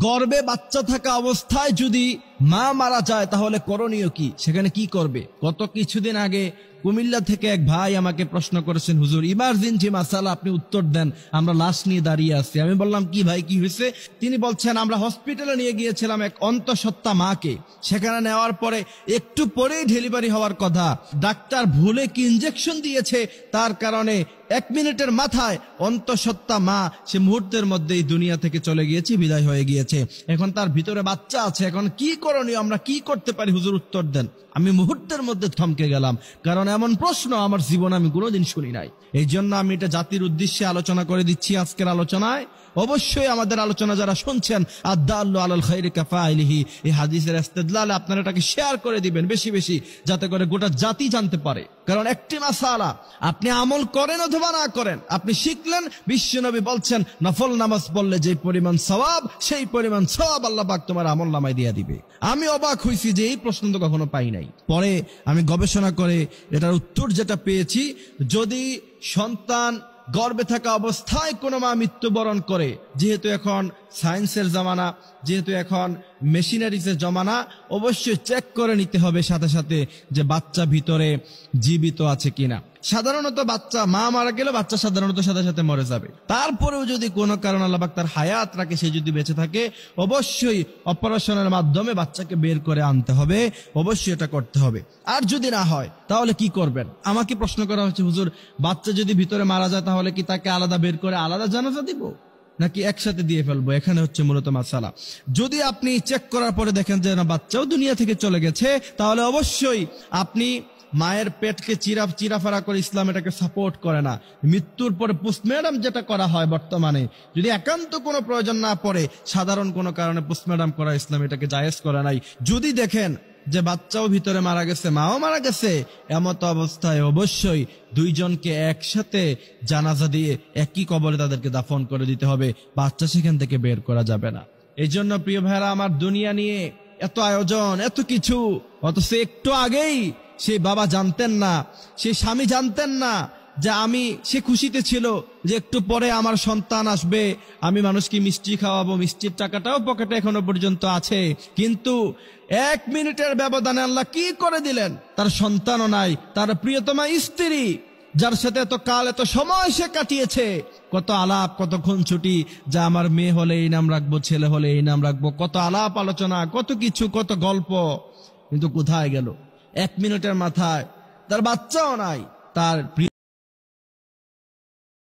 গর্ভে বাচ্চা থাকা অবস্থায় যদি মা মারা যায় তাহলে করণীয় কি, সেখানে কি করবে? গত কিছুদিন আগে কুমিল্লা থেকে এক ভাই আমাকে প্রশ্ন করেছেন, হুজুর ইমার্জেন্সি মাসালা আপনি উত্তর দেন, আমরা লাশ নিয়ে দাঁড়িয়ে আছি। আমি বললাম কি ভাই, কি হয়েছে? তিনি বলছেন, আমরা হসপিটালে নিয়ে গিয়েছিলাম এক অন্তঃসত্ত্বা মাকে, সেখানে নেওয়ার পরে একটু পরেই ডেলিভারি হওয়ার কথা, ডাক্তার ভুলে কি ইনজেকশন দিয়েছে, তার কারণে 1 মিনিটের মাথায় অন্তঃসত্ত্বা মা সে মুহূর্তের মধ্যেই দুনিয়া থেকে চলে গিয়েছে, বিদায় হয়ে গিয়েছে। এখন তার ভিতরে বাচ্চা আছে, এখন কি করণীয়, আমরা কি করতে পারি হুজুর উত্তর দেন। আমি মুহূর্তের মধ্যে থমকে গেলাম, কারণ এমন প্রশ্ন আমার জীবনে আমি কোনোদিন শুনি নাই। এই জন্য আমি এটা জাতির উদ্দেশ্যে আলোচনা করে দিচ্ছি আজকের আলোচনায়। অবশ্যই আমাদের আলোচনা যারা শুনছেন, আদ-দাল্লু আলাল খায়রি কাফাইলিহি, এই হাদিসের ইস্তেদলালে আপনারা এটাকে শেয়ার করে দিবেন বেশি বেশি, যাতে করে গোটা জাতি জানতে পারে। কারণ একটি মাসালা, আপনি আমল করেন অথবা না করেন, আপনি শিখলেন, বিশ্বনবী বলছেন নফল নামাজ পড়লে যে পরিমাণ সওয়াব, সেই পরিমাণ সওয়াব আল্লাহ পাক তোমার আমল নামায় দিয়ে দিবে। আমি অবাক হইছি যে এই প্রশ্ন তো কখনো পাই নাই। পরে আমি গবেষণা করে এটার উত্তর যেটা পেয়েছি, যদি সন্তান গর্ভে থাকা অবস্থায় কোনো মা মৃত্যুবরণ করে, যেহেতু এখন সায়েন্সের জামানা, যেহেতু এখন মেশিনারিজের জমানা, অবশ্যই চেক করে নিতে হবে সাথে সাথে যে বাচ্চা ভিতরে জীবিত আছে কিনা। সাধারণত বাচ্চা মা মারা গেলে বাচ্চা সাধারণত সাথে সাথে মরে যাবে। তারপরেও যদি কোনো কারণে আল্লাহ পাক তার হায়াত রাখে, সে যদি বেঁচে থাকে, অবশ্যই অপারেশনের মাধ্যমে বাচ্চাকে বের করে আনতে হবে, অবশ্যই এটা করতে হবে। আর যদি না হয় তাহলে কি করবেন? আমাকে প্রশ্ন করা হচ্ছে, হুজুর বাচ্চা যদি ভিতরে মারা যায় তাহলে কি তাকে আলাদা বের করে আলাদা জানাজা দিব নাকি একসাথে দিয়ে ফেলবো? এখানে হচ্ছে মূলত মাসালা। যদি আপনি চেক করার পরে দেখেন যে না বাচ্চাও দুনিয়া থেকে চলে গেছে, তাহলে অবশ্যই আপনি মায়ের পেটকে চিরাফারা করে, ইসলাম এটাকে সাপোর্ট করে না। মৃত্যুর পরে পোস্টমর্টম যেটা করা হয় বর্তমানে, যদি একান্ত কোনো প্রয়োজন না পড়ে, সাধারণ কোনো কারণে পোস্টমর্টম করা ইসলাম এটাকে জায়েজ করে নাই। যদি দেখেন যে বাচ্চাও ভিতরে মারা গেছে, মাও মারা গেছে, এমত অবস্থায় অবশ্যই দুইজনকে একসাথে জানাজা দিয়ে একই কবরে তাদেরকে দাফন করে দিতে হবে, বাচ্চা সেখান থেকে বের করা যাবে না। এই জন্য প্রিয় ভাইরা আমার, দুনিয়া নিয়ে এত আয়োজন, এত কিছু, অথচ একটু আগেই সেই বাবা জানতেন না, সেই স্বামী জানতেন না যে সে খুশিতে ছিল যে একটু পরে আমার সন্তান আসবে, আমি মানুষকে মিষ্টি খাওয়াবো, মিষ্টির টাকাটাও পকেটে এখনো পর্যন্ত আছে। কিন্তু 1 মিনিটের ব্যবধানে আল্লাহ কি করে দিলেন, তার সন্তানও নাই, তার প্রিয়তমা স্ত্রী, যার সাথে এত কাল এত সময় সে কাটিয়েছে, কত আলাপ, কত খুনছুটি, যা আমার মেয়ে হলে এই নাম রাখবো, ছেলে হলে এই নাম রাখবো, কত আলাপ আলোচনা, কত কিছু, কত গল্প, কিন্তু কোথায় গেল? 1 মিনিটের মাথায় তার বাচ্চাও নাই, তার